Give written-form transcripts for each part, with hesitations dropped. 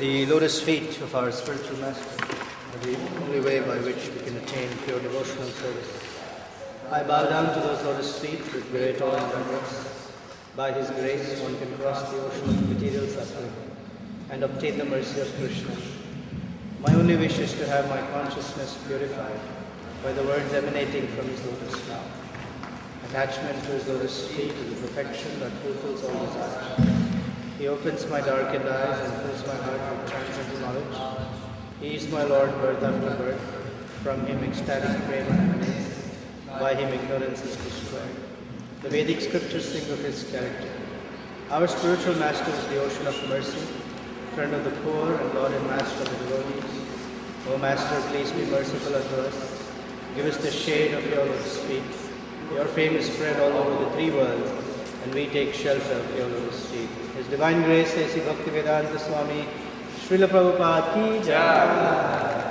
The lotus feet of our spiritual master are the only way by which we can attain pure devotional service. I bow down to those lotus feet with great awe and reverence. By his grace, one can cross the ocean of material suffering and obtain the mercy of Krishna. My only wish is to have my consciousness purified by the words emanating from his lotus mouth. Attachment to his lotus feet is the perfection that fulfills all desires. He opens my darkened eyes and fills my heart with transcendental knowledge. He is my Lord, birth after birth. From him ecstatic prema emanates. By him ignorance is destroyed. The Vedic scriptures sing of his character. Our spiritual master is the ocean of mercy, friend of the poor and Lord and master of the devotees. O Master, please be merciful unto us. Give us the shade of your lotus feet. Your fame is spread all over the three worlds, and we take shelter of your lotus feet. His Divine Grace, A.C. Bhaktivedanta Swami, Srila Prabhupada ki jai.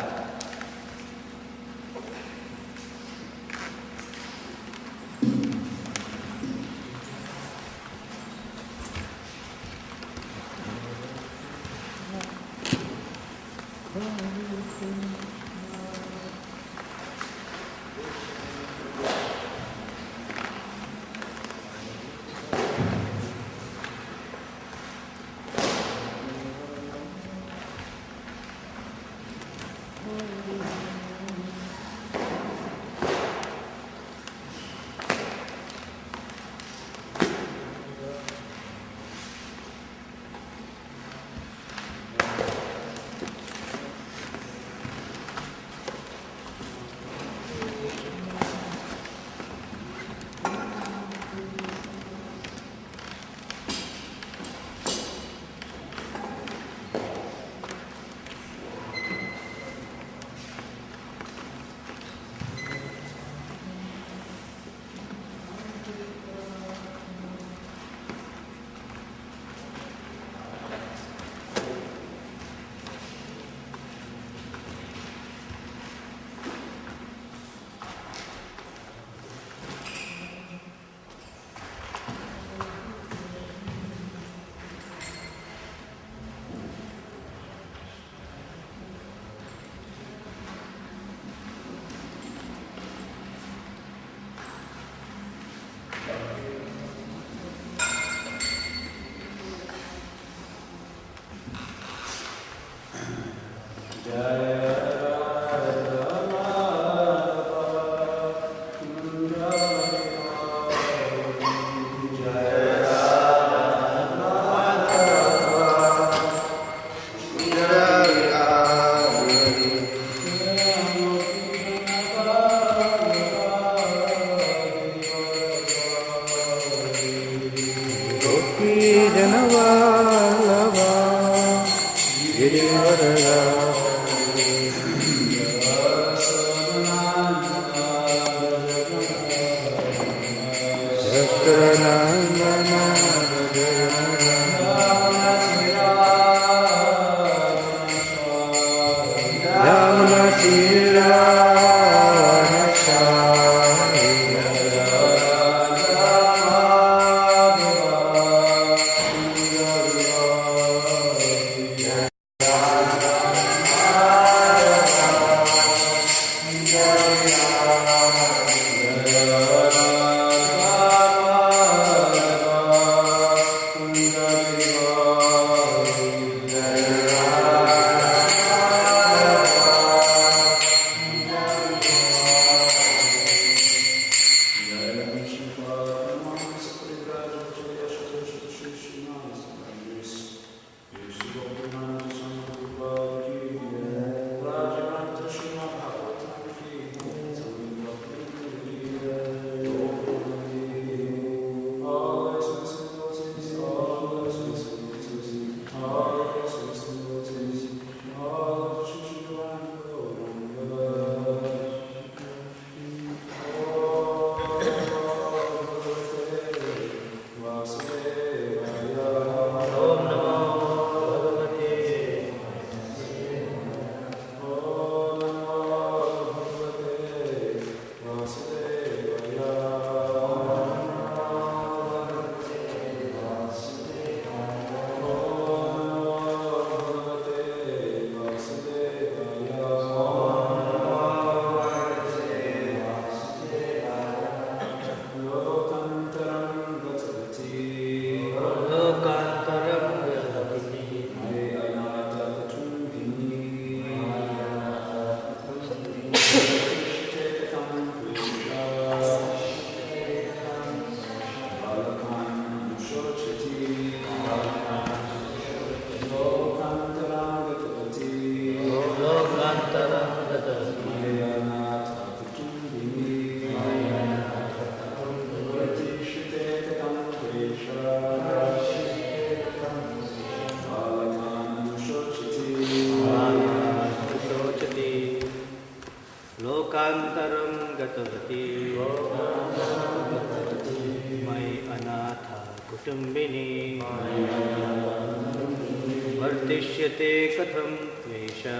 वर्तिष्यते कथं क्लेशः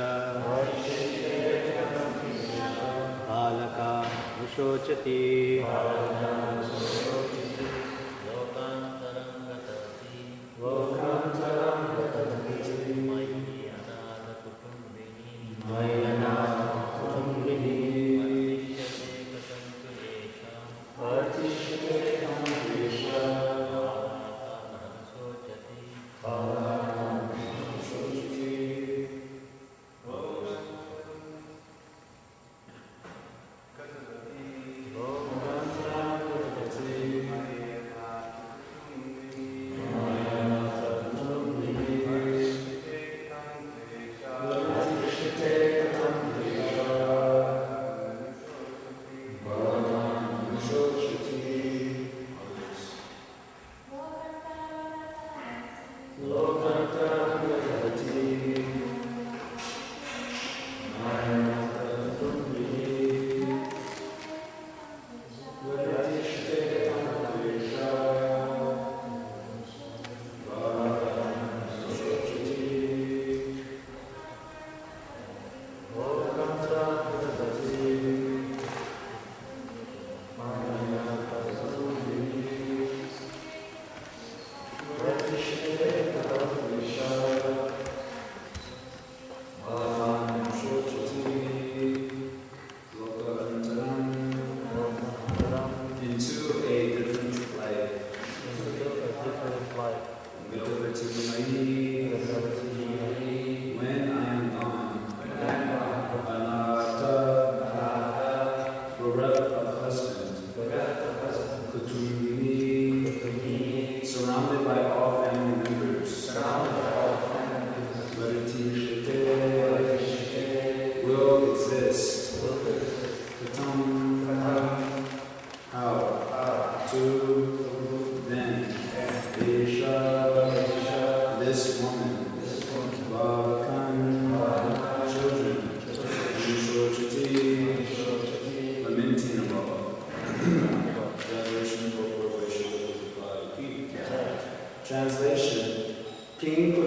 बालकान् विशोचति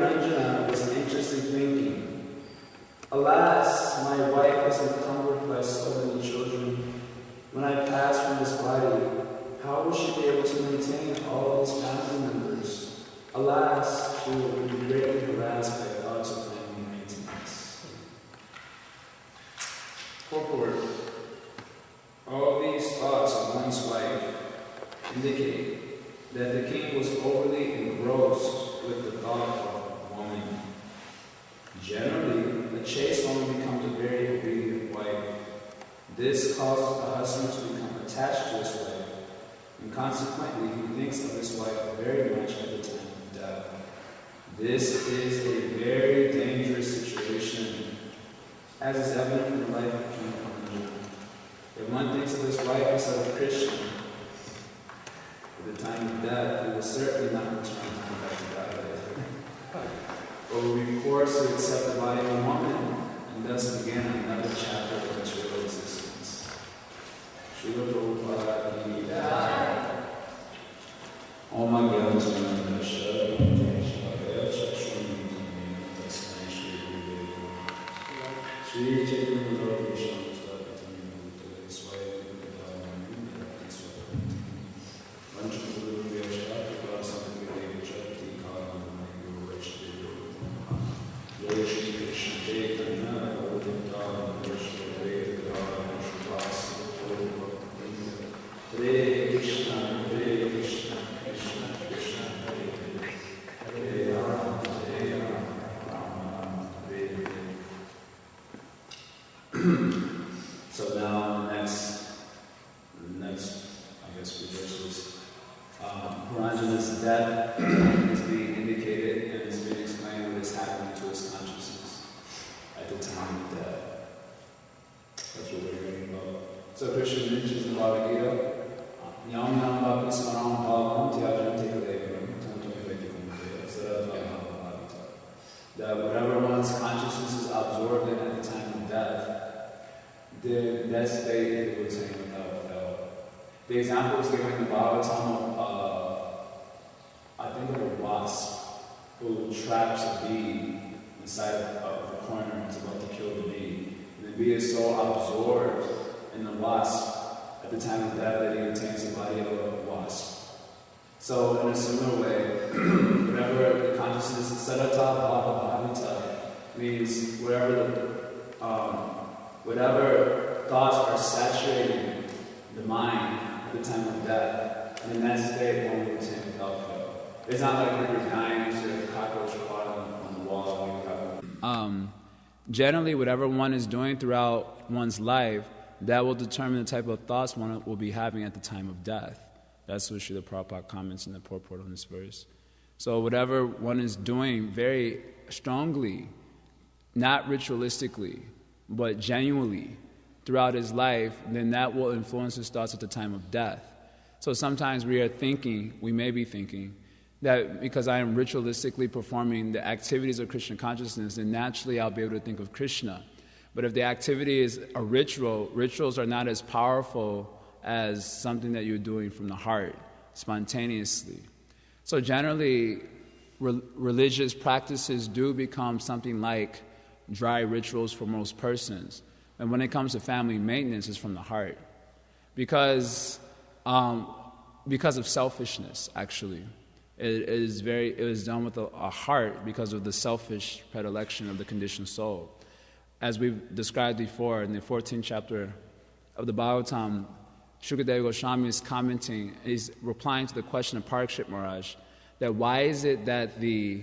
Puranjana was anxiously thinking, "Alas, my wife is encumbered by so many children. When I pass from this body, how will she be able to maintain all these family members? Alas, she will be greatly harassed by thoughts of family maintenance." Purport. All these thoughts of one's wife indicate that the king was overly engrossed with the thought of woman. Generally, a chaste woman becomes a very obedient wife. This causes the husband to become attached to his wife, and consequently he thinks of his wife very much at the time of death. This is a very dangerous situation, as is evident from the life of King Puranjana. If one thinks of his wife instead of Krishna, at the time of death, he will certainly not return to come back to Godhead, but will be forced to accept the body of a woman, and thus begin another chapter of material existence. Srila Prabhupada ki jai. Om Agyan Sunandasha Shakaya Chakshuni Tasmai Shri Guru Shri Chaitanya Prabhu So now, the next, I guess, reversals. Puranjana's death is being indicated and is being explained what is happening to his consciousness at the time of death. That's what we're reading about. So Krishna mentions in the Bhagavad Gita, Yam Yam Bhapi Smaram Bhavam Tyajan Tekadevam Tantam Vedikum Deva Saradva Bhavita. That whatever one's consciousness is absorbed in at the time of death, then that state it will attain without fail. The example is given in the Bhagavatam of, I think of a wasp who traps a bee inside of the corner and is about to kill the bee. And the bee is so absorbed in the wasp at the time of death that he attains the body of a wasp. So in a similar way, whatever the consciousness is sarata bhava bhavita means whatever thoughts are saturating the mind at the time of death, and in that state one will attain without fail. It's not like when you're dying, so there's a cockroach caught on the wall. Generally, whatever one is doing throughout one's life, that will determine the type of thoughts one will be having at the time of death. That's what Srila Prabhupada comments in the purport on this verse. So whatever one is doing very strongly, not ritualistically, but genuinely throughout his life, then that will influence his thoughts at the time of death. So sometimes we may be thinking, that because I am ritualistically performing the activities of Krishna consciousness, then naturally I'll be able to think of Krishna. But if the activity is a ritual, rituals are not as powerful as something that you're doing from the heart, spontaneously. So generally, religious practices do become something like dry rituals for most persons. And when it comes to family maintenance, it's from the heart. Because of selfishness, actually. It is done with a heart because of the selfish predilection of the conditioned soul. As we've described before in the 14th chapter of the Bhagavatam, Shukadeva Goswami is commenting, he's replying to the question of Parikshit Maharaj, that why is it that the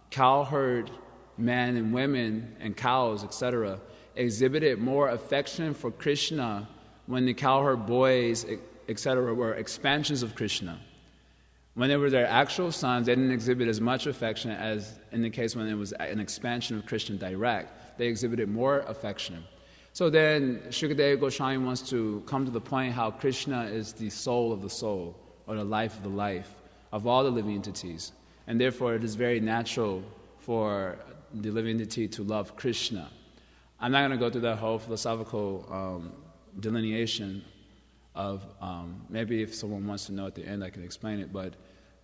cowherd men and women and cows, etc., exhibited more affection for Krishna when the cowherd boys, etc., were expansions of Krishna. When they were their actual sons, they didn't exhibit as much affection as in the case when it was an expansion of Krishna direct. They exhibited more affection. So then Shukadeva Goswami wants to come to the point how Krishna is the soul of the soul, or the life of the life, of all the living entities. And therefore it is very natural for the living entity to love Krishna. I'm not going to go through that whole philosophical delineation of, maybe if someone wants to know at the end I can explain it, but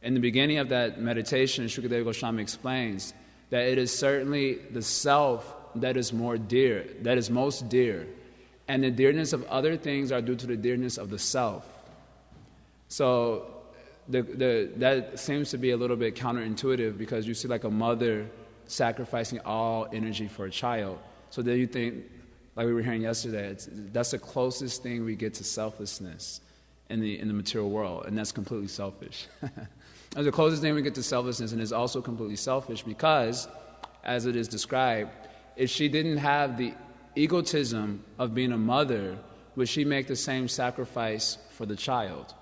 In the beginning of that meditation, Shukadeva Goswami explains that it is certainly the self that is most dear, and the dearness of other things are due to the dearness of the self. So that seems to be a little bit counterintuitive, because you see like a mother sacrificing all energy for a child. So then you think, like we were hearing yesterday, that's the closest thing we get to selflessness in the material world, and that's completely selfish. That's the closest thing we get to selflessness, and it's also completely selfish because, as it is described, if she didn't have the egotism of being a mother, would she make the same sacrifice for the child?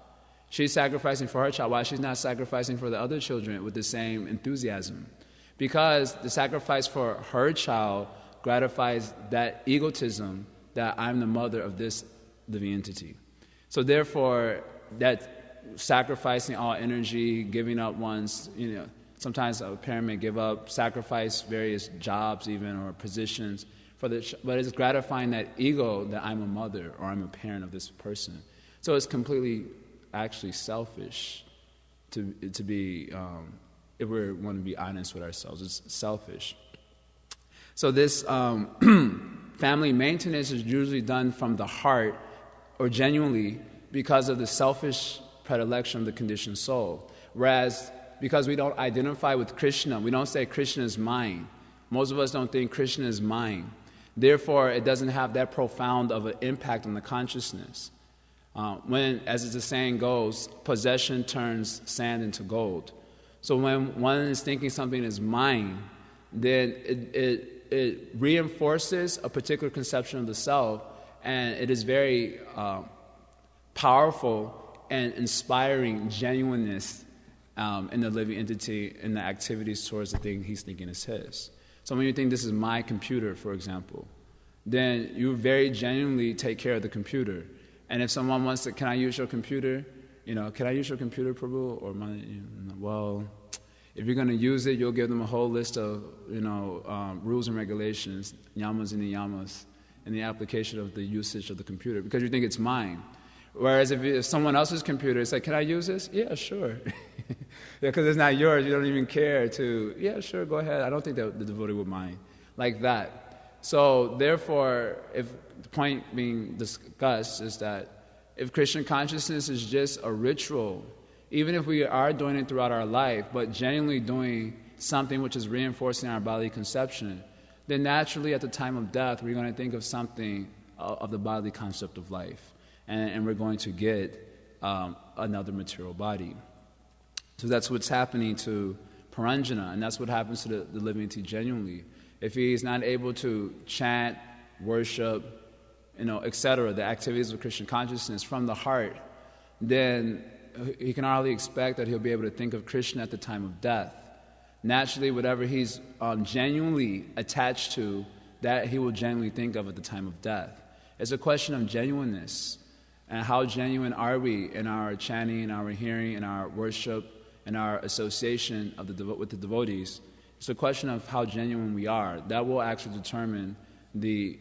She's sacrificing for her child. Why she's not sacrificing for the other children with the same enthusiasm? Because the sacrifice for her child gratifies that egotism that I'm the mother of this living entity. So therefore, that sacrificing all energy, giving up one's, sometimes a parent may give up, sacrifice various jobs even or positions, but it's gratifying that ego that I'm a mother or I'm a parent of this person. So it's completely actually selfish to be, if we want to be honest with ourselves, it's selfish. So this family maintenance is usually done from the heart or genuinely because of the selfish predilection of the conditioned soul. Whereas because we don't identify with Krishna, we don't say Krishna is mine. Most of us don't think Krishna is mine. Therefore, it doesn't have that profound of an impact on the consciousness. When, as the saying goes, possession turns sand into gold. So when one is thinking something is mine, then it reinforces a particular conception of the self, and it is very powerful and inspiring genuineness in the living entity, in the activities towards the thing he's thinking is his. So when you think this is my computer, for example, then you very genuinely take care of the computer. And if someone wants to, can I use your computer? Can I use your computer, Prabhu? Or well, if you're going to use it, you'll give them a whole list of, rules and regulations, yamas and niyamas, in the application of the usage of the computer, because you think it's mine. Whereas if someone else's computer, it's like, can I use this? Yeah, sure. Because it's not yours, you don't even care to, yeah, sure, go ahead. I don't think that the devotee would mind. Like that. So therefore, if the point being discussed is that if Krishna consciousness is just a ritual, even if we are doing it throughout our life, but genuinely doing something which is reinforcing our bodily conception, then naturally at the time of death, we're going to think of something of the bodily concept of life. And we're going to get another material body. So that's what's happening to Paranjana, and that's what happens to the living entity genuinely. If he's not able to chant, worship, etc., the activities of Krishna consciousness from the heart, then he can hardly expect that he'll be able to think of Krishna at the time of death. Naturally, whatever he's genuinely attached to, that he will genuinely think of at the time of death. It's a question of genuineness. And how genuine are we in our chanting, in our hearing, in our worship, in our association with the devotees? It's a question of how genuine we are. That will actually determine the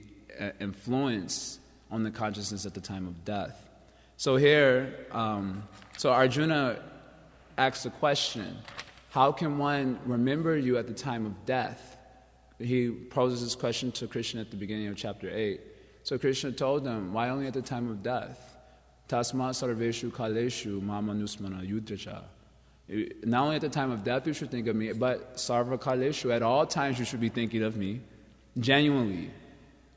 influence on the consciousness at the time of death. So here, so Arjuna asks the question, how can one remember you at the time of death? He poses this question to Krishna at the beginning of chapter 8. So Krishna told him, why only at the time of death? Tasma sarveshu kaleshu mamanusmana yudracha. Not only at the time of death you should think of me, but sarva kaleshu, at all times you should be thinking of me, genuinely.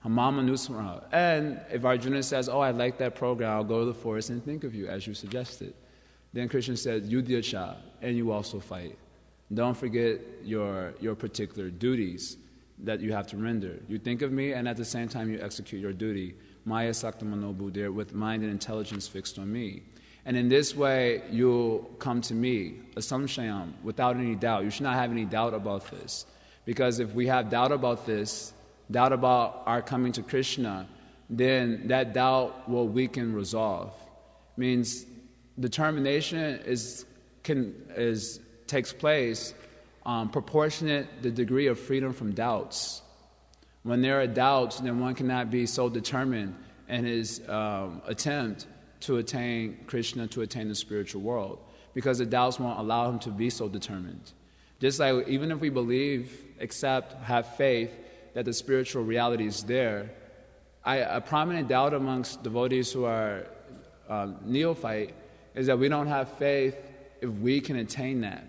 Mamanusmana. And if Arjuna says, I like that program, I'll go to the forest and think of you, as you suggested. Then Krishna said, yudhyacha, and you also fight. Don't forget your particular duties that you have to render. You think of me, and at the same time you execute your duty. Maya saktamano buddhir, with mind and intelligence fixed on me. And in this way, you'll come to me, asamshayam, without any doubt. You should not have any doubt about this. Because if we have doubt about this, doubt about our coming to Krishna, then that doubt will weaken resolve. Means determination takes place proportionate the degree of freedom from doubts. When there are doubts, then one cannot be so determined in his attempt to attain Krishna, to attain the spiritual world. because the doubts won't allow him to be so determined. Just like even if we believe, accept, have faith that the spiritual reality is there, a prominent doubt amongst devotees who are neophyte is that we don't have faith if we can attain that.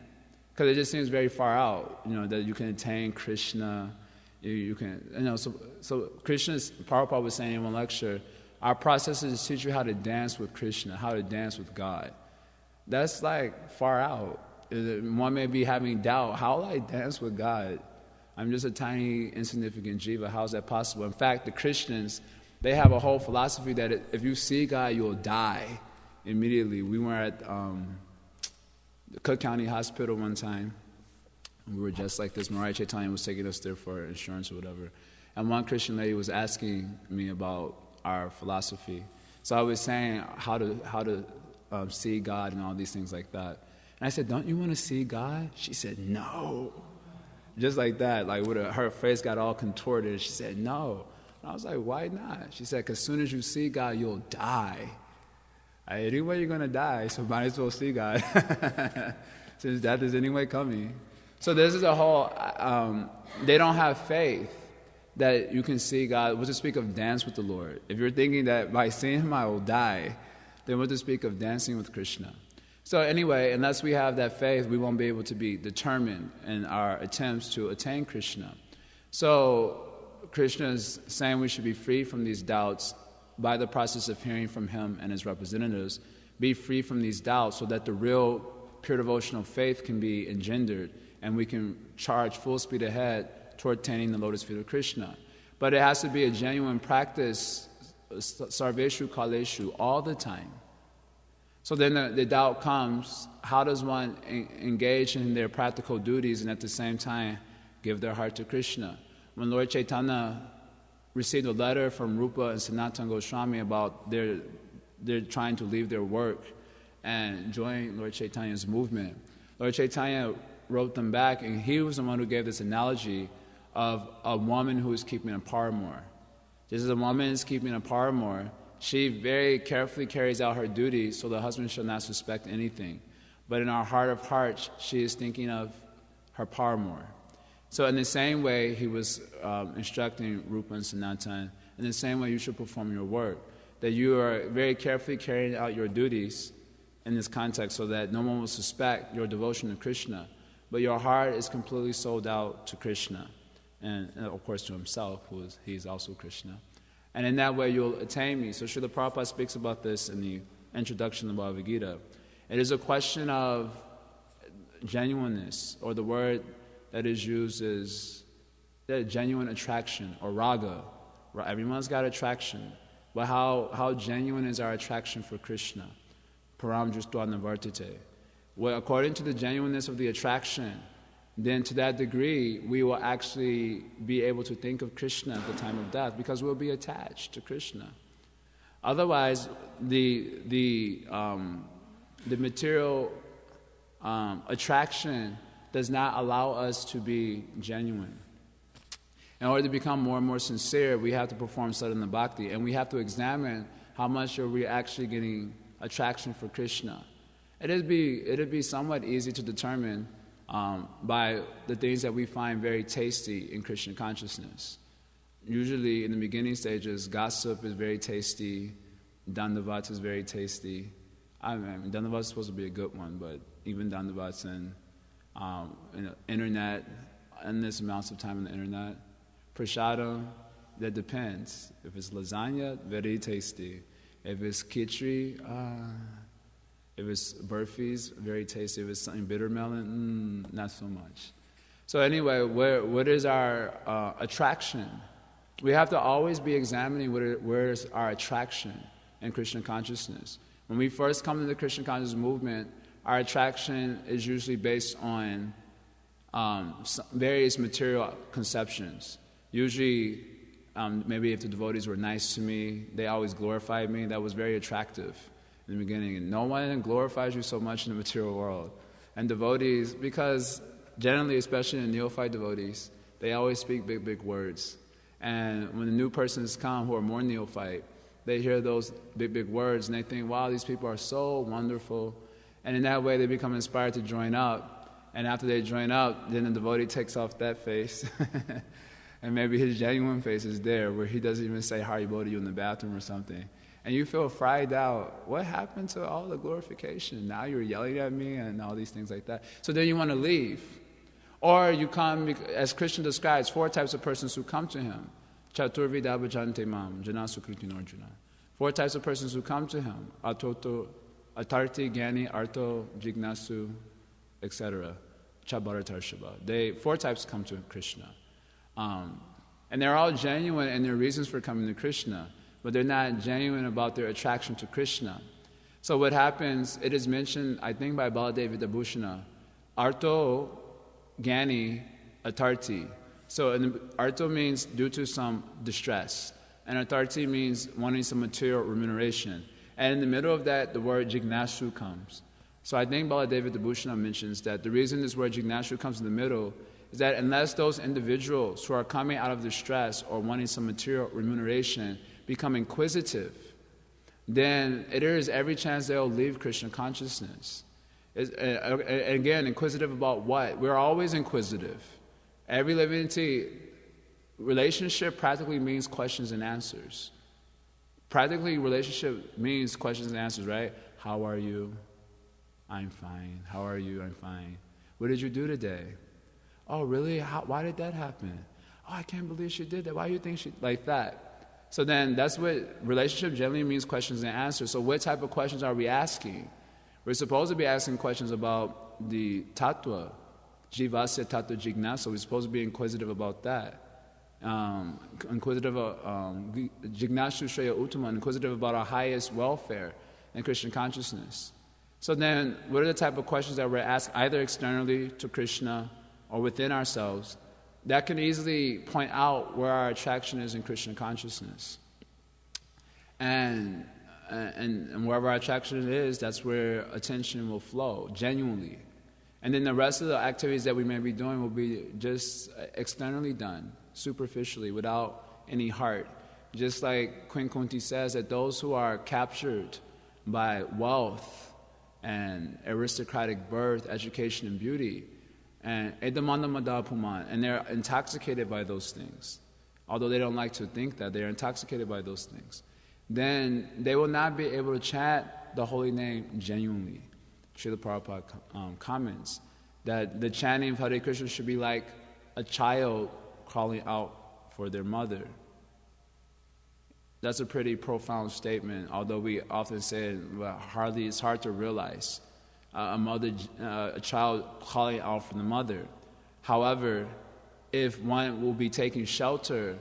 Because it just seems very far out, that you can attain Krishna. You can, so Krishna's, Prabhupada was saying in one lecture, our process is to teach you how to dance with Krishna, how to dance with God. That's like far out. One may be having doubt, how will I dance with God? I'm just a tiny, insignificant jiva. How is that possible? In fact, the Christians, they have a whole philosophy that if you see God, you'll die immediately. We were at the Cook County Hospital one time. We were just like this. Mariah Chaitanya was taking us there for insurance or whatever. And one Christian lady was asking me about our philosophy. So I was saying how to see God and all these things like that. And I said, don't you want to see God? She said, no. Just like that, like her face got all contorted. She said, no. And I was like, why not? She said, because as soon as you see God, you'll die. Anyway, you're going to die, so might as well see God. Since death is anyway coming. So this is a whole, they don't have faith that you can see God. What to speak of dance with the Lord? If you're thinking that by seeing Him I will die, then what to speak of dancing with Krishna? So anyway, unless we have that faith, we won't be able to be determined in our attempts to attain Krishna. So Krishna is saying we should be free from these doubts by the process of hearing from Him and His representatives. Be free from these doubts so that the real pure devotional faith can be engendered and we can charge full speed ahead toward attaining the lotus feet of Krishna. But it has to be a genuine practice, sarveshu kaleshu, all the time. So then the doubt comes, how does one engage in their practical duties and at the same time give their heart to Krishna? When Lord Chaitanya received a letter from Rupa and Sanatana Goswami about they're trying to leave their work and join Lord Chaitanya's movement, Lord Chaitanya wrote them back, and he was the one who gave this analogy of a woman who is keeping a paramour. Just as a woman is keeping a paramour, she very carefully carries out her duties so the husband shall not suspect anything. But in our heart of hearts, she is thinking of her paramour. So in the same way, he was instructing Rupa and Sanatana, in the same way you should perform your work, that you are very carefully carrying out your duties in this context so that no one will suspect your devotion to Krishna, but your heart is completely sold out to Krishna, and of course to himself, he's also Krishna. And in that way you'll attain me. So Srila Prabhupada speaks about this in the introduction of the Bhagavad Gita. It is a question of genuineness, or the word that is used is genuine attraction, or raga. Everyone's got attraction. But how genuine is our attraction for Krishna? Param Drushtva Navartate. Well, according to the genuineness of the attraction, then to that degree, we will actually be able to think of Krishna at the time of death, because we'll be attached to Krishna. Otherwise, the material attraction does not allow us to be genuine. In order to become more and more sincere, we have to perform sadhana bhakti, and we have to examine how much are we actually getting attraction for Krishna. It'd be somewhat easy to determine by the things that we find very tasty in Krishna consciousness. Usually in the beginning stages, gossip is very tasty, dandavat is very tasty. I mean, dandavat is supposed to be a good one, but even dandavats and internet, endless amounts of time on the internet. Prasadam, that depends. If it's lasagna, very tasty. If it's khichdi, if it's burfis, very tasty. If it's something bitter melon, not so much. So anyway, what is our attraction? We have to always be examining where is our attraction in Krishna consciousness. When we first come to the Krishna consciousness movement, our attraction is usually based on various material conceptions. Usually, maybe if the devotees were nice to me, they always glorified me. That was very attractive in the beginning. And no one glorifies you so much in the material world. And devotees, because generally, especially in neophyte devotees, they always speak big, big words. And when the new persons come who are more neophyte, they hear those big, big words and they think, wow, these people are so wonderful. And in that way, they become inspired to join up. And after they join up, then the devotee takes off that face. And maybe his genuine face is there, where he doesn't even say Haribol to you in the bathroom or something. And you feel fried out. What happened to all the glorification? Now you're yelling at me and all these things like that. So then you want to leave. Or you come, as Krishna describes, 4 types of persons who come to him. Chaturvida bhajante mam, jana sukritin arjuna. 4 types of persons who come to him. Atoto, atarti, gyani, arto, jignasu, etc. Chabharatarshaba. 4 types come to Krishna. And they're all genuine in their reasons for coming to Krishna, but they're not genuine about their attraction to Krishna. So what happens, it is mentioned, I think, by Baladeva Dabhushana, Arto, Gyani, Atarti. So Arto means due to some distress, and Atarti means wanting some material remuneration. And in the middle of that, the word Jignasu comes. So I think Baladeva Dabhushana mentions that the reason this word Jignasu comes in the middle is that unless those individuals who are coming out of distress or wanting some material remuneration become inquisitive, then it is every chance they'll leave Krishna consciousness. Again, inquisitive about what? We're always inquisitive. Every living entity, relationship practically means questions and answers. Practically, relationship means questions and answers, right? How are you? I'm fine. How are you? I'm fine. What did you do today? Oh, really? Why did that happen? Oh, I can't believe she did that. Why do you think she... Like that. So then that's what relationship generally means, questions and answers. So what type of questions are we asking? We're supposed to be asking questions about the tattva, jivasya tattva jignasa. We're supposed to be inquisitive about that. Inquisitive, jignasu shreya uttama, inquisitive about our highest welfare in Krishna consciousness. So then, what are the type of questions that we're asking, either externally to Krishna or within ourselves, that can easily point out where our attraction is in Krishna consciousness. And wherever our attraction is, that's where attention will flow, genuinely. And then the rest of the activities that we may be doing will be just externally done, superficially, without any heart. Just like Queen Kunti says, that those who are captured by wealth and aristocratic birth, education, and beauty, and they're intoxicated by those things, although they don't like to think that, they're intoxicated by those things, then they will not be able to chant the holy name genuinely. Srila Prabhupada comments that the chanting of Hare Krishna should be like a child calling out for their mother. That's a pretty profound statement, although we often say it, but it's hard to realize. A child calling out for the mother. However, if one will be taking shelter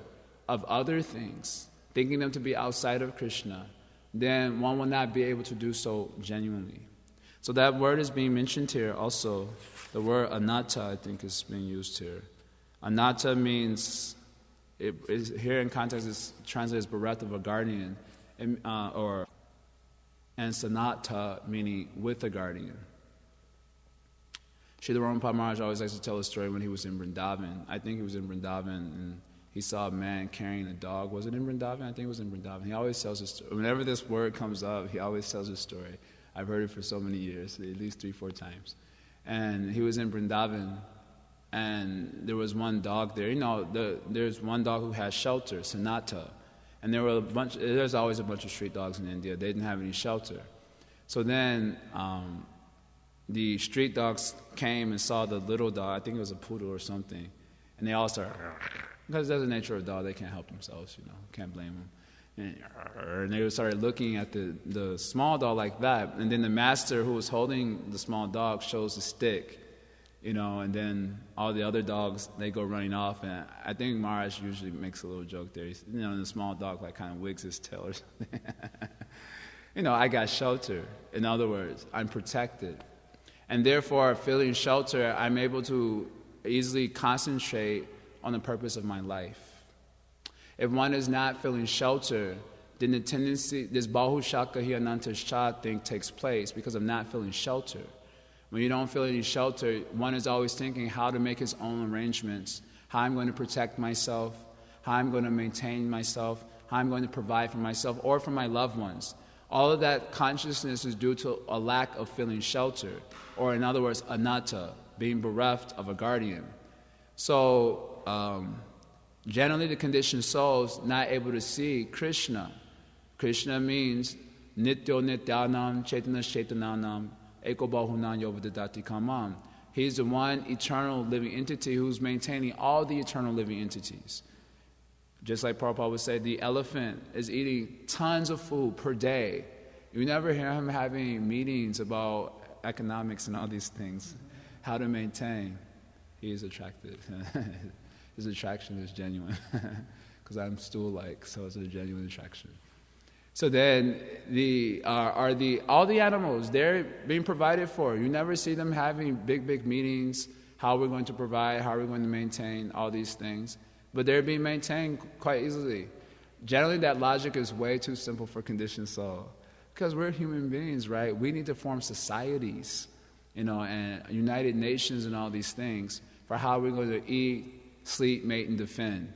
of other things, thinking them to be outside of Krishna, then one will not be able to do so genuinely. So that word is being mentioned here also. The word anatta, I think, is being used here. Anatta means, here in context, it's translated as bereft of a guardian, and sanatta, meaning with a guardian. Srila Prabhupada Maharaj always likes to tell a story when he was in Vrindavan. I think he was in Vrindavan, and he saw a man carrying a dog. Was it in Vrindavan? I think it was in Vrindavan. He always tells his story. Whenever this word comes up, he always tells his story. I've heard it for so many years, at least 3-4 times. And he was in Vrindavan, and there was one dog there. You know, there's one dog who has shelter, Sanatta. And there's always a bunch of street dogs in India. They didn't have any shelter. So then the street dogs came and saw the little dog. I think it was a poodle or something. And they all started, because that's the nature of a dog, they can't help themselves, can't blame them. And they started looking at the small dog like that. And then the master who was holding the small dog shows the stick, and then all the other dogs, they go running off. And I think Maharaj usually makes a little joke there. And the small dog kind of wigs his tail or something. I got shelter. In other words, I'm protected. And therefore, feeling shelter, I'm able to easily concentrate on the purpose of my life. If one is not feeling shelter, then the tendency, this Bahushaka Hiyanantascha thing takes place because of not feeling shelter. When you don't feel any shelter, one is always thinking how to make his own arrangements, how I'm going to protect myself, how I'm going to maintain myself, how I'm going to provide for myself or for my loved ones. All of that consciousness is due to a lack of feeling shelter, or in other words, anatta, being bereft of a guardian. So generally the conditioned souls not able to see Krishna. Krishna means Nityo Nityanam Chaitanya Chaitananam Eko Bahunan Yovadadati Kamam. He's the one eternal living entity who's maintaining all the eternal living entities. Just like Prabhupada would say, the elephant is eating tons of food per day. You never hear him having meetings about economics and all these things, how to maintain. He is attracted. His attraction is genuine, because I'm stool-like, so it's a genuine attraction. So then, all the animals, they're being provided for. You never see them having big meetings, how we're going to provide, how we're going to maintain all these things. But they're being maintained quite easily. Generally, that logic is way too simple for conditioned soul. Because we're human beings, right? We need to form societies, and United Nations and all these things for how we're going to eat, sleep, mate, and defend.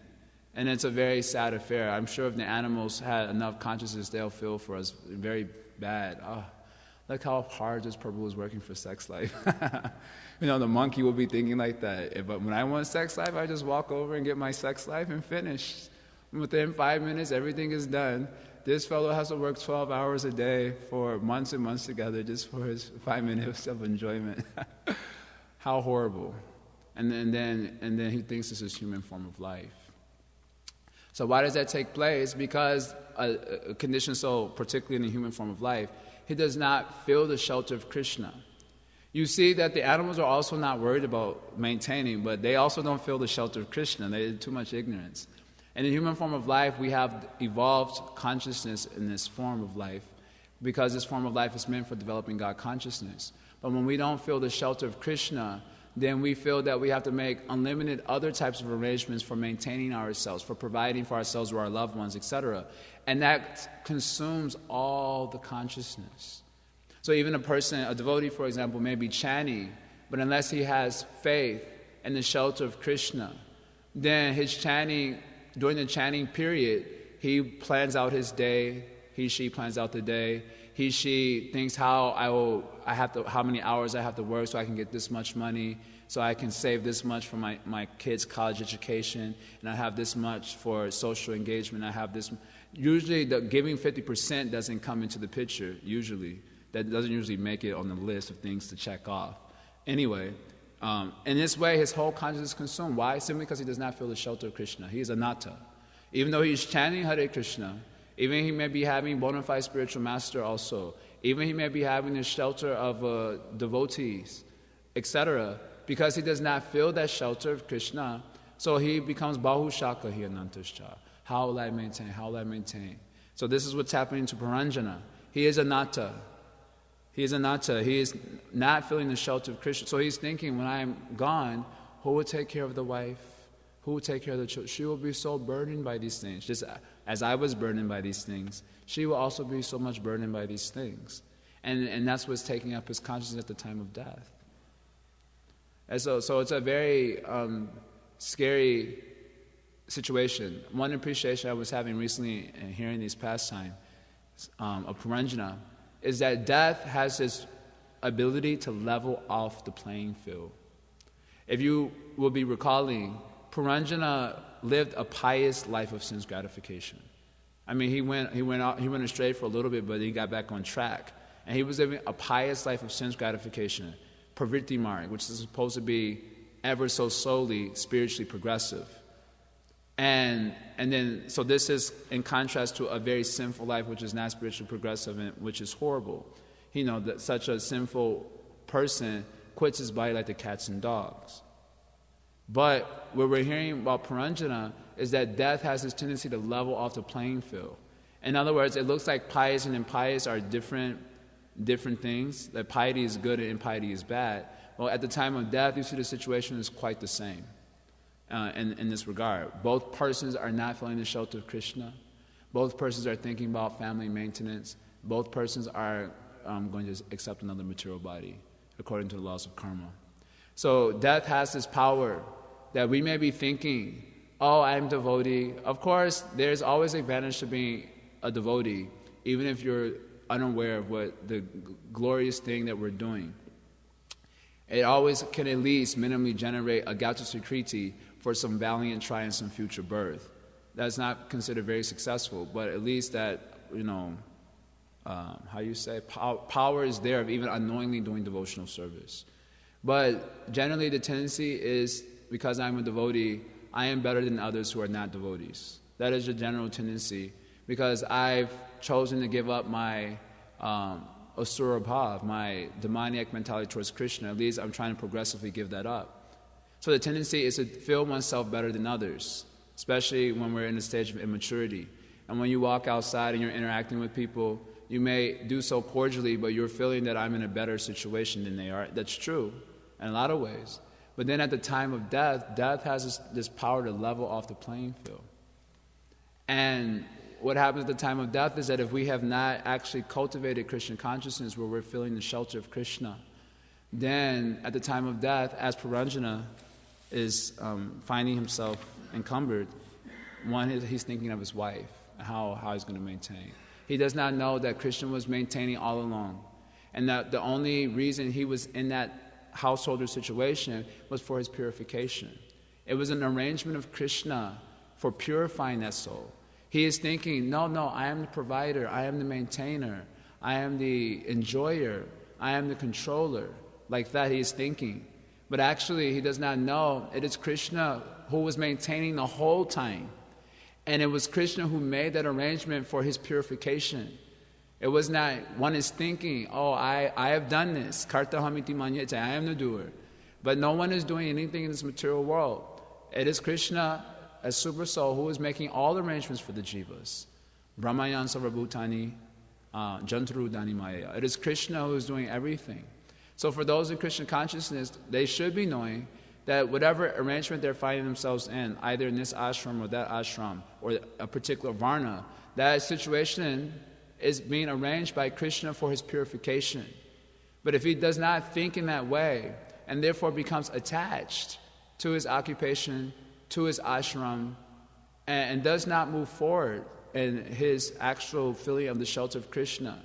And it's a very sad affair. I'm sure if the animals had enough consciousness, they'll feel for us very bad. Oh, look how hard this purple is working for sex life. The monkey will be thinking like that. But when I want sex life, I just walk over and get my sex life and finish. Within 5 minutes, everything is done. This fellow has to work 12 hours a day for months and months together just for his 5 minutes of enjoyment. How horrible. And then he thinks this is a human form of life. So why does that take place? Because a conditioned soul, particularly in the human form of life, he does not feel the shelter of Krishna. You see that the animals are also not worried about maintaining, but they also don't feel the shelter of Krishna. They have too much ignorance. In the human form of life, we have evolved consciousness in this form of life because this form of life is meant for developing God consciousness. But when we don't feel the shelter of Krishna, then we feel that we have to make unlimited other types of arrangements for maintaining ourselves, for providing for ourselves or our loved ones, etc. And that consumes all the consciousness. So even a devotee, for example, may be chanting, but unless he has faith in the shelter of Krishna, then his chanting, during the chanting period, he plans out his day, she plans out the day, she thinks how many hours I have to work so I can get this much money, so I can save this much for my kids' college education, and I have this much for social engagement, I have this. Usually the giving 50% doesn't come into the picture, usually. That doesn't usually make it on the list of things to check off. Anyway, in this way, his whole consciousness is consumed. Why? Simply because he does not feel the shelter of Krishna. He is anatta. Even though he's chanting Hare Krishna, even he may be having bona fide spiritual master also, even he may be having the shelter of devotees, etc., because he does not feel that shelter of Krishna, so he becomes Bahushaka Hiyanantascha. How will I maintain? How will I maintain? So this is what's happening to Paranjana. He is anatta. He is anatta. He is not feeling the shelter of Krishna. So he's thinking, when I am gone, who will take care of the wife? Who will take care of the children? She will be so burdened by these things. Just as I was burdened by these things, she will also be so much burdened by these things. And that's what's taking up his consciousness at the time of death. And so it's a very scary situation. One appreciation I was having recently in hearing these pastimes of Puranjana is that death has this ability to level off the playing field. If you will be recalling, Puranjana lived a pious life of sense gratification. I mean, he went astray for a little bit, but he got back on track. And he was living a pious life of sense gratification, pravritti marg, which is supposed to be ever so slowly spiritually progressive. And then, so this is in contrast to a very sinful life, which is not spiritually progressive, and which is horrible. That such a sinful person quits his body like the cats and dogs. But what we're hearing about Puranjana is that death has this tendency to level off the playing field. In other words, it looks like pious and impious are different things, that piety is good and impiety is bad. Well, at the time of death, you see the situation is quite the same in this regard. Both persons are not feeling the shelter of Krishna. Both persons are thinking about family maintenance. Both persons are going to accept another material body according to the laws of karma. So death has this power that we may be thinking, oh, I'm devotee. Of course, there's always advantage to being a devotee, even if you're unaware of what the glorious thing that we're doing. It always can at least minimally generate a gauta sukriti for some valiant try in some future birth. That's not considered very successful, but at least that, power is there of even unknowingly doing devotional service. But generally the tendency is, because I'm a devotee, I am better than others who are not devotees. That is the general tendency, because I've chosen to give up my asura bhav, my demoniac mentality towards Krishna. At least I'm trying to progressively give that up. So the tendency is to feel oneself better than others, especially when we're in a stage of immaturity. And when you walk outside and you're interacting with people, you may do so cordially, but you're feeling that I'm in a better situation than they are. That's true in a lot of ways. But then at the time of death, death has this power to level off the playing field. And what happens at the time of death is that if we have not actually cultivated Krishna consciousness where we're feeling the shelter of Krishna, then at the time of death, as Puranjana is finding himself encumbered, he's thinking of his wife, how he's going to maintain. He does not know that Krishna was maintaining all along, and that the only reason he was in that householder situation was for his purification. It was an arrangement of Krishna for purifying that soul. He is thinking, no, I am the provider, I am the maintainer, I am the enjoyer, I am the controller. Like that he is thinking. But actually he does not know it is Krishna who was maintaining the whole time. And it was Krishna who made that arrangement for his purification. It was not, one is thinking, I have done this, karta hamiti manyete, I am the doer. But no one is doing anything in this material world. It is Krishna as Super Soul who is making all the arrangements for the jivas. Brahmayan sarvabhutani jantarudani maya. It is Krishna who is doing everything. So for those in Krishna consciousness, they should be knowing that whatever arrangement they're finding themselves in, either in this ashram or that ashram, or a particular varna, that situation is being arranged by Krishna for his purification. But if he does not think in that way, and therefore becomes attached to his occupation, to his ashram, and does not move forward in his actual feeling of the shelter of Krishna,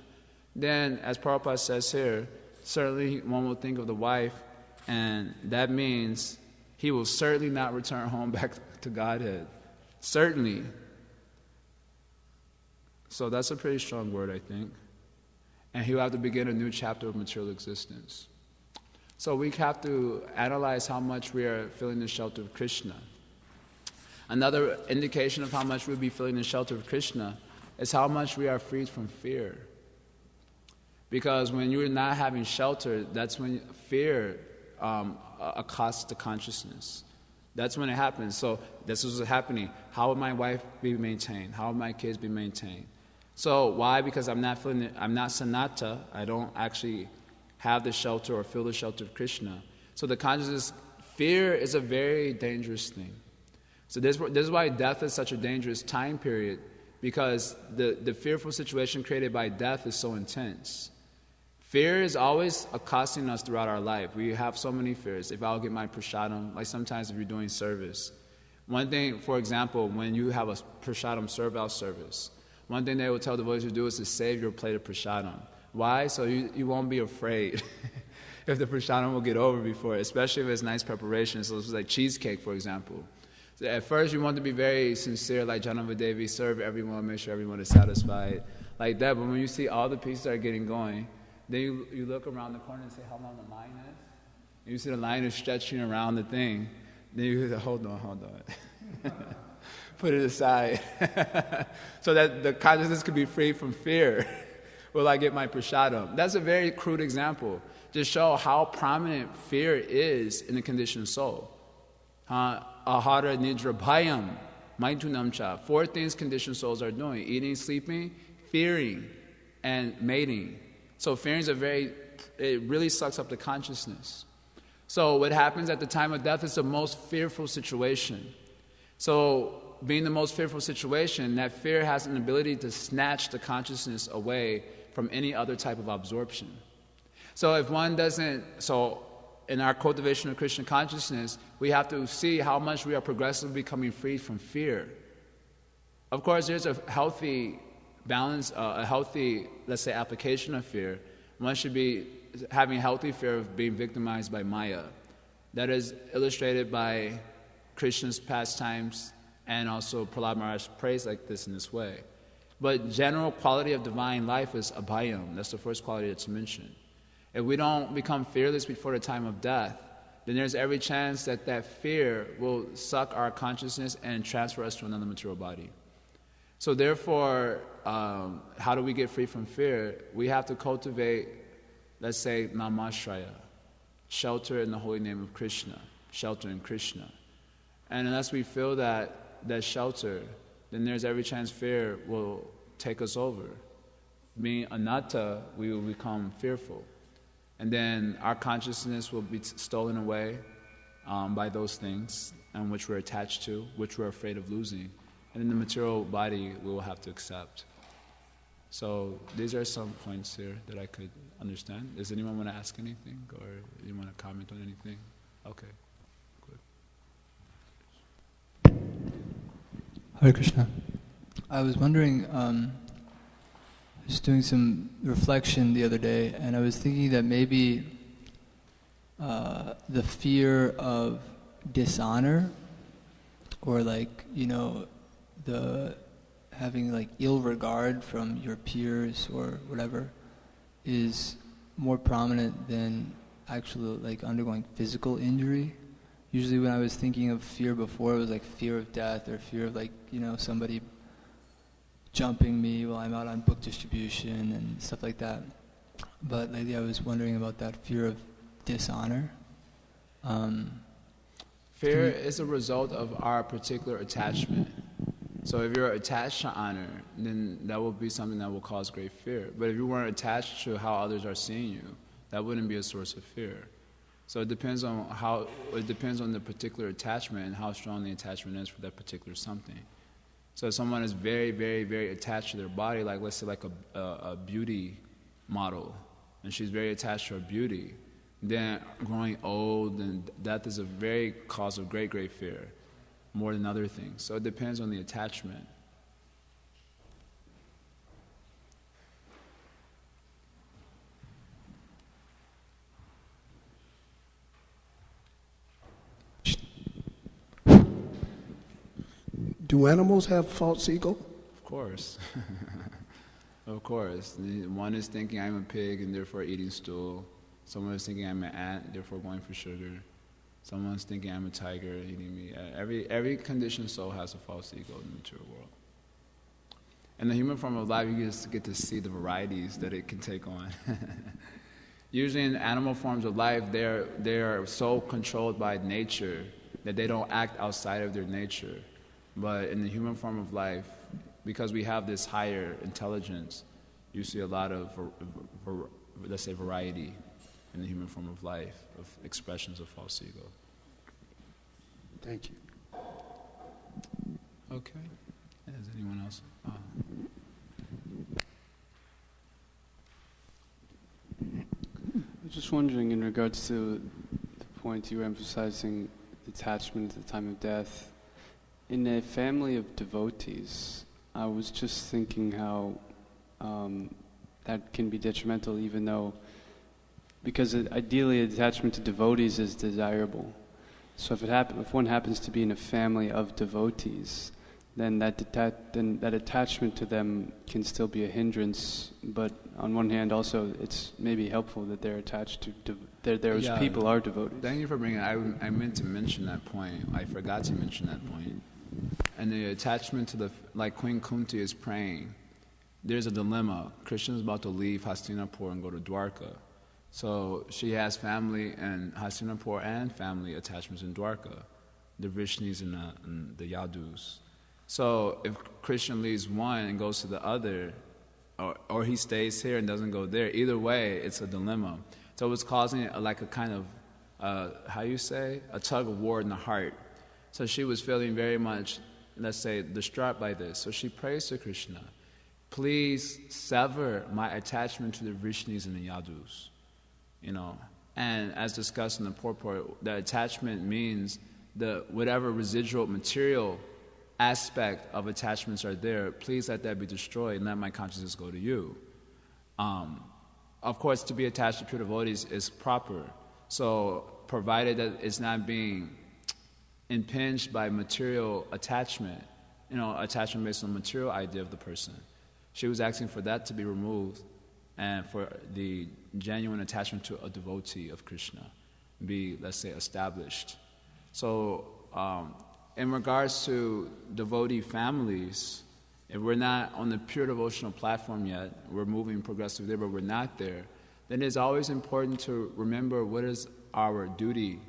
then, as Prabhupada says here, certainly one will think of the wife, and that means he will certainly not return home back to Godhead. Certainly. So that's a pretty strong word, I think. And he'll have to begin a new chapter of material existence. So we have to analyze how much we are feeling the shelter of Krishna. Another indication of how much we'll be feeling the shelter of Krishna is how much we are freed from fear. Because when you're not having shelter, that's when fear accosts the consciousness. That's when it happens. So this is what's happening. How will my wife be maintained? How will my kids be maintained? So why? Because I'm not sanatta. I don't actually have the shelter or feel the shelter of Krishna. So the consciousness, fear is a very dangerous thing. So this is why death is such a dangerous time period, because the fearful situation created by death is so intense. Fear is always accosting us throughout our life. We have so many fears. If I'll get my prasadam, like sometimes if you're doing service. One thing, for example, when you have a prasadam serve-out service, one thing they will tell devotees to do is to save your plate of prasadam. Why? So you won't be afraid if the prasadam will get over before, especially if it's nice preparation. So it's like cheesecake, for example. So at first you want to be very sincere, like Janavadevi, serve everyone, make sure everyone is satisfied, like that. But when you see all the pieces are getting going, then you look around the corner and say how long the line is. And you see the line is stretching around the thing. Then you say, hold on. Put it aside. So that the consciousness could be free from fear. Will I get my prasadam? That's a very crude example to show how prominent fear is in the conditioned soul. Ahara nidra bhayam maitunamcha. 4 things conditioned souls are doing: eating, sleeping, fearing, and mating. So fearing is it really sucks up the consciousness. So what happens at the time of death is the most fearful situation. So being the most fearful situation, that fear has an ability to snatch the consciousness away from any other type of absorption. So if one doesn't, in our cultivation of Krishna consciousness, we have to see how much we are progressively becoming free from fear. Of course, there's a healthy balance, a healthy, let's say, application of fear, one should be having a healthy fear of being victimized by Maya. That is illustrated by Krishna's pastimes, and also Prahlad Maharaj prays like this in this way. But general quality of divine life is abhayam. That's the first quality that's mentioned. If we don't become fearless before the time of death, then there's every chance that that fear will suck our consciousness and transfer us to another material body. So therefore, how do we get free from fear? We have to cultivate, let's say, namashraya, shelter in the holy name of Krishna, shelter in Krishna. And unless we feel that shelter, then there's every chance fear will take us over. Being anatta, we will become fearful. And then our consciousness will be stolen away by those things and which we're attached to, which we're afraid of losing. And in the material body, we will have to accept. So these are some points here that I could understand. Does anyone want to ask anything, or you want to comment on anything? Okay, good. Hare Krishna. I was wondering, I was doing some reflection the other day, and I was thinking that maybe the fear of dishonor, or the having ill regard from your peers or whatever, is more prominent than actually undergoing physical injury. Usually when I was thinking of fear before, it was fear of death, or fear of somebody jumping me while I'm out on book distribution and stuff like that. But lately I was wondering about that fear of dishonor. Fear is a result of our particular attachment. So if you're attached to honor, then that will be something that will cause great fear. But if you weren't attached to how others are seeing you, that wouldn't be a source of fear. So it depends on the particular attachment and how strong the attachment is for that particular something. So if someone is very, very, very attached to their body, let's say a beauty model, and she's very attached to her beauty, then growing old and death is a very cause of great, great fear, more than other things. So it depends on the attachment. Do animals have false ego? Of course. Of course. One is thinking I'm a pig and therefore eating stool. Someone is thinking I'm an ant, therefore going for sugar. Someone's thinking I'm a tiger eating me. Every conditioned soul has a false ego in the material world. In the human form of life, you just get to see the varieties that it can take on. Usually in animal forms of life, they are so controlled by nature that they don't act outside of their nature. But in the human form of life, because we have this higher intelligence, you see a lot of, let's say, variety in the human form of life, of expressions of false ego. Thank you. Okay. Is anyone else? I was just wondering, in regards to the point you were emphasizing, detachment at the time of death, in a family of devotees, I was just thinking how that can be detrimental, even though, because ideally attachment to devotees is desirable. So if one happens to be in a family of devotees, then that attachment to them can still be a hindrance. But on one hand, also it's maybe helpful that they're attached to those people are devotees. Thank you for bringing it. I meant to mention that point. I forgot to mention that point. And the attachment to like Queen Kunti is praying. There's a dilemma. Krishna's about to leave Hastinapur and go to Dwarka. So she has family in Hastinapur and family attachments in Dwarka, the Vrishnis and the Yadus. So if Krishna leaves one and goes to the other, or he stays here and doesn't go there, either way, it's a dilemma. So it's causing a kind of, a tug of war in the heart. So she was feeling very much, let's say, distraught by this. So she prays to Krishna, please sever my attachment to the Vrishnis and the Yadus. And as discussed in the purport, the attachment means whatever residual material aspect of attachments are there, please let that be destroyed and let my consciousness go to you. Of course, to be attached to pure devotees is proper. So, provided that it's not being impinged by material attachment, attachment based on the material idea of the person. She was asking for that to be removed and for the genuine attachment to a devotee of Krishna be, let's say, established. So, in regards to devotee families, if we're not on the pure devotional platform yet, we're moving progressively there, but we're not there, then it's always important to remember what is our duty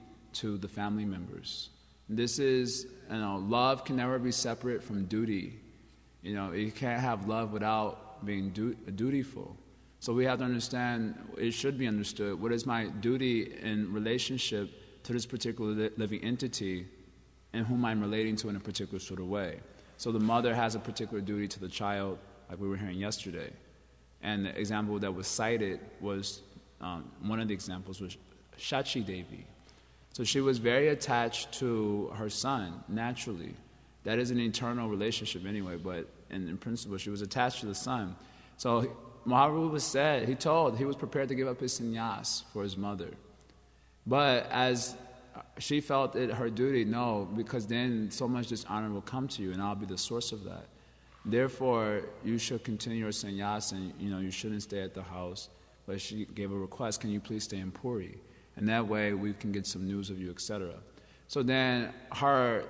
to the family members. This is, love can never be separate from duty. You can't have love without being dutiful. So we have to understand, it should be understood, what is my duty in relationship to this particular living entity and whom I'm relating to in a particular sort of way. So the mother has a particular duty to the child, like we were hearing yesterday. And the example that was cited was, one of the examples was Shachi Devi. So she was very attached to her son, naturally. That is an eternal relationship anyway, but in principle, she was attached to the son. So Mahaprabhu said, he was prepared to give up his sannyas for his mother. But as she felt it her duty, no, because then so much dishonor will come to you, and I'll be the source of that. Therefore, you should continue your sannyas, and you shouldn't stay at the house. But she gave a request, can you please stay in Puri? And that way we can get some news of you, etc. So then her,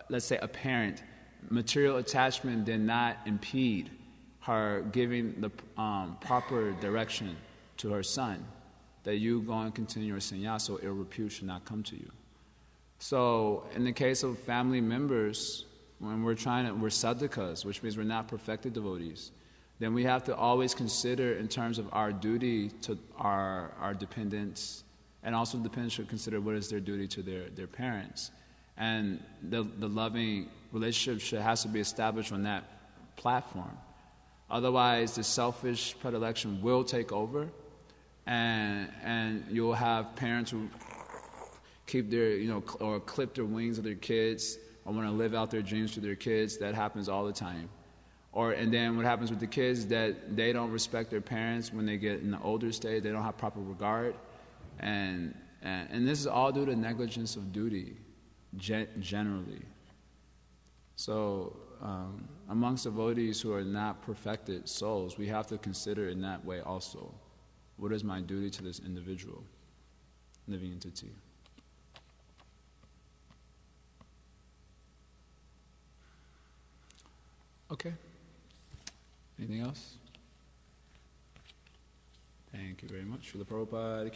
let's say apparent material attachment did not impede her giving the proper direction to her son, that you go and continue your sannyas, so ill repute should not come to you. So in the case of family members, when we're sadhakas, which means we're not perfected devotees, then we have to always consider in terms of our duty to our dependents, and also the dependents should consider what is their duty to their parents. And the loving relationship has to be established on that platform. Otherwise, the selfish predilection will take over, and you'll have parents who keep their, or clip their wings of their kids, or want to live out their dreams to their kids. That happens all the time. And then what happens with the kids is that they don't respect their parents when they get in the older stage. They don't have proper regard, and this is all due to negligence of duty, generally. So amongst devotees who are not perfected souls, we have to consider in that way also, what is my duty to this individual living entity? Okay. Anything else? Thank you very much. Srila Prabhupada.